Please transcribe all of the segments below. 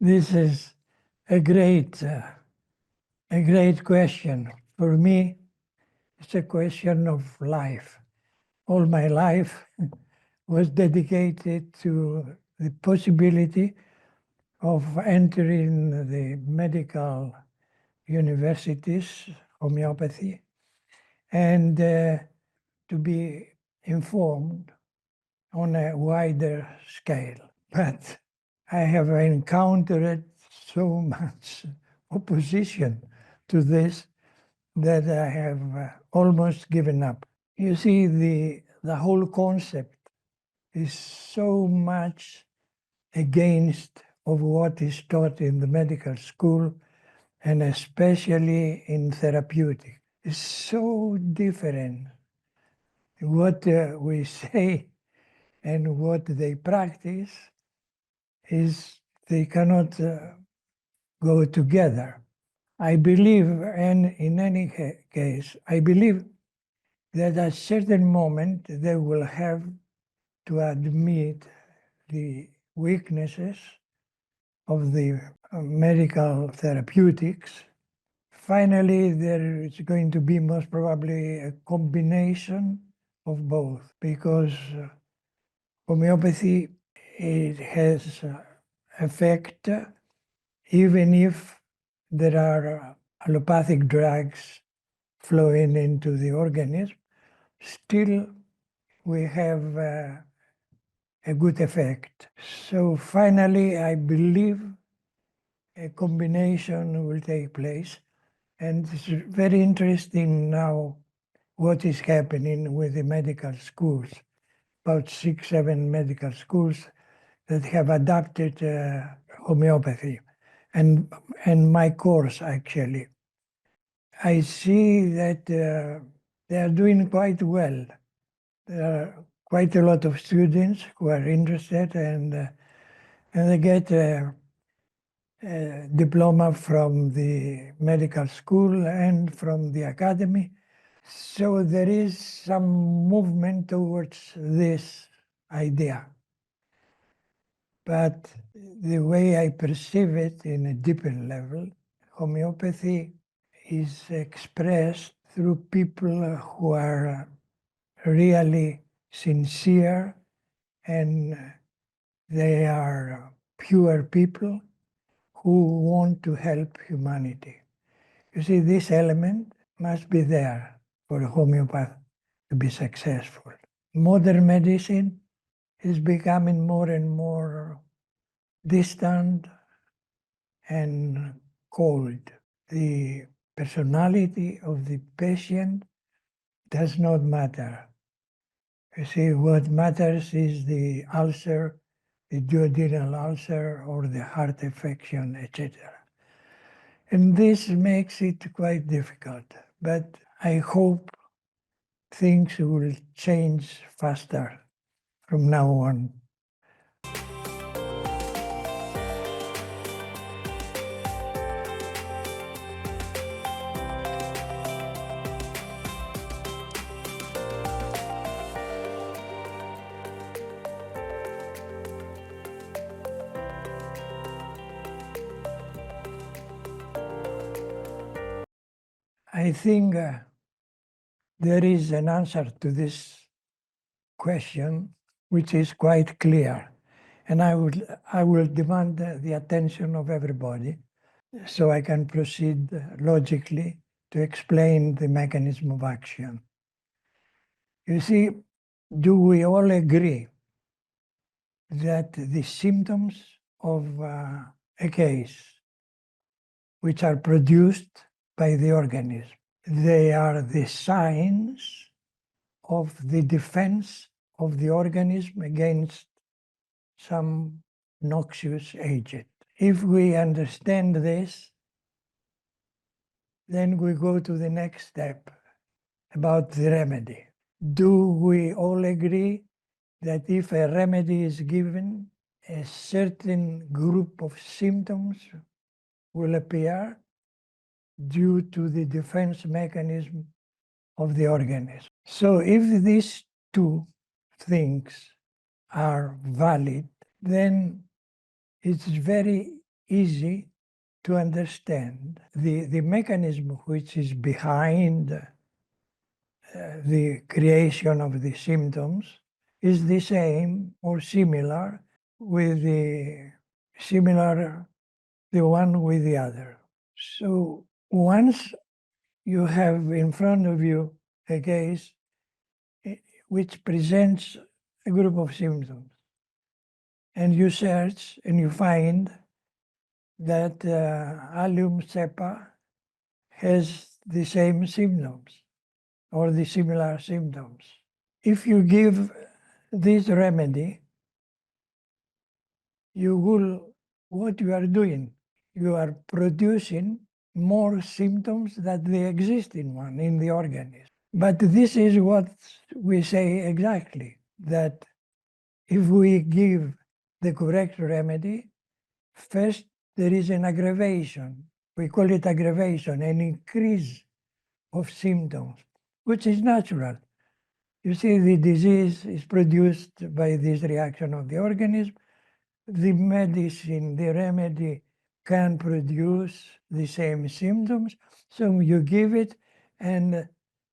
This is a great question. For me, it's a question of life. All my life was dedicated to the possibility of entering the medical universities, homeopathy, and to be informed on a wider scale. But I have encountered so much opposition to this that I have almost given up. You see, the whole concept is so much against of what is taught in the medical school, and especially in therapeutic. It's so different what we say and what they practice is they cannot go together. I believe, and in any case, I believe that at a certain moment they will have to admit the weaknesses of the medical therapeutics. Finally, there is going to be most probably a combination of both, because homeopathy, it has effect even if there are allopathic drugs flowing into the organism. Still we have a good effect. So finally, I believe a combination will take place. And it's very interesting now what is happening with the medical schools. About 6, 7 medical schools that have adopted homeopathy. And my course, actually. I see that they are doing quite well. There are quite a lot of students who are interested, and they get a diploma from the medical school and from the academy. So there is some movement towards this idea. But the way I perceive it in a deeper level, homeopathy is expressed through people who are really sincere, and they are pure people who want to help humanity. You see, this element must be there for a homeopath to be successful. Modern medicine is becoming more and more distant and cold. The personality of the patient does not matter. You see, what matters is the ulcer, the duodenal ulcer, or the heart affection, etc. And this makes it quite difficult. But I hope things will change faster from now on. I think there is an answer to this question which is quite clear, and I will demand the attention of everybody so I can proceed logically to explain the mechanism of action. You see, do we all agree that the symptoms of a case which are produced by the organism, they are the signs of the defense of the organism against some noxious agent? If we understand this, then we go to the next step about the remedy. Do we all agree that if a remedy is given, a certain group of symptoms will appear due to the defense mechanism of the organism? So if these two things are valid, then it's very easy to understand. The mechanism which is behind the creation of the symptoms is the same or similar with the one with the other. So once you have in front of you a case which presents a group of symptoms, and you search and you find that allium cepa has the same symptoms or the similar symptoms. If you give this remedy, what you are doing, you are producing more symptoms that they exist in the organism. But this is what we say exactly, that if we give the correct remedy, first there is an aggravation. We call it aggravation, an increase of symptoms, which is natural. You see, the disease is produced by this reaction of the organism. The medicine, the remedy can produce the same symptoms, so you give it, and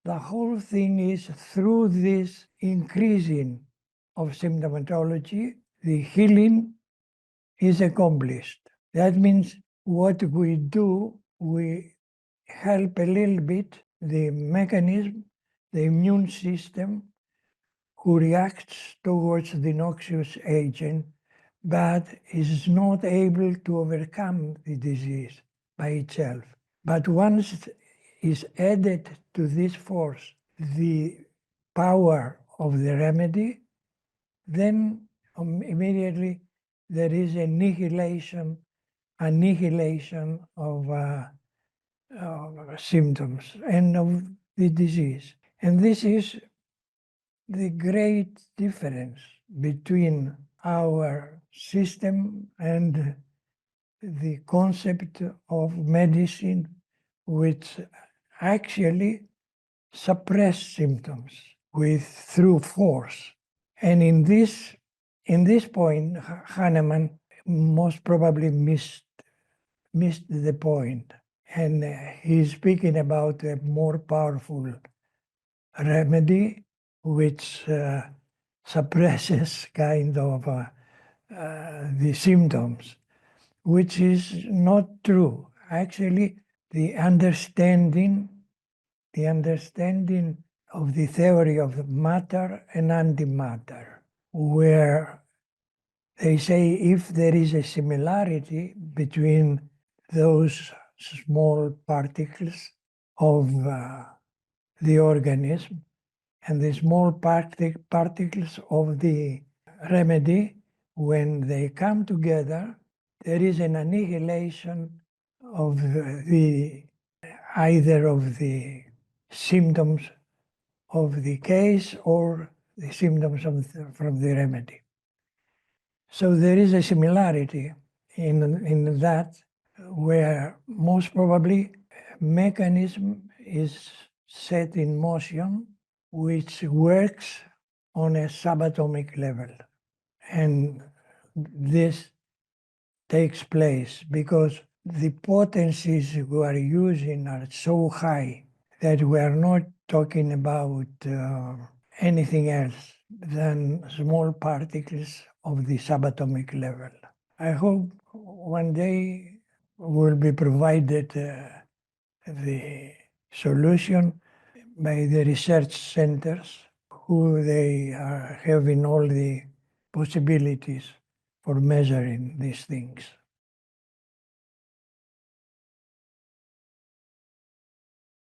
the whole thing is through this increasing of symptomatology, the healing is accomplished. That means what we do, we help a little bit the mechanism, the immune system, who reacts towards the noxious agent, but is not able to overcome the disease by itself. But once is added to this force the power of the remedy, then immediately there is annihilation of symptoms and of the disease. And this is the great difference between our system and the concept of medicine, which actually suppress symptoms through force. And in this point, Hahnemann most probably missed the point. And he's speaking about a more powerful remedy which suppresses kind of the symptoms, which is not true. Actually, the understanding of the theory of matter and antimatter, where they say if there is a similarity between those small particles of the organism and the small particles of the remedy, when they come together, there is an annihilation of either of the symptoms of the case or the symptoms from the remedy. So there is a similarity in that, where most probably mechanism is set in motion which works on a subatomic level. And this takes place because the potencies we are using are so high that we are not talking about anything else than small particles of the subatomic level. I hope one day will be provided the solution by the research centers, who they are having all the possibilities for measuring these things.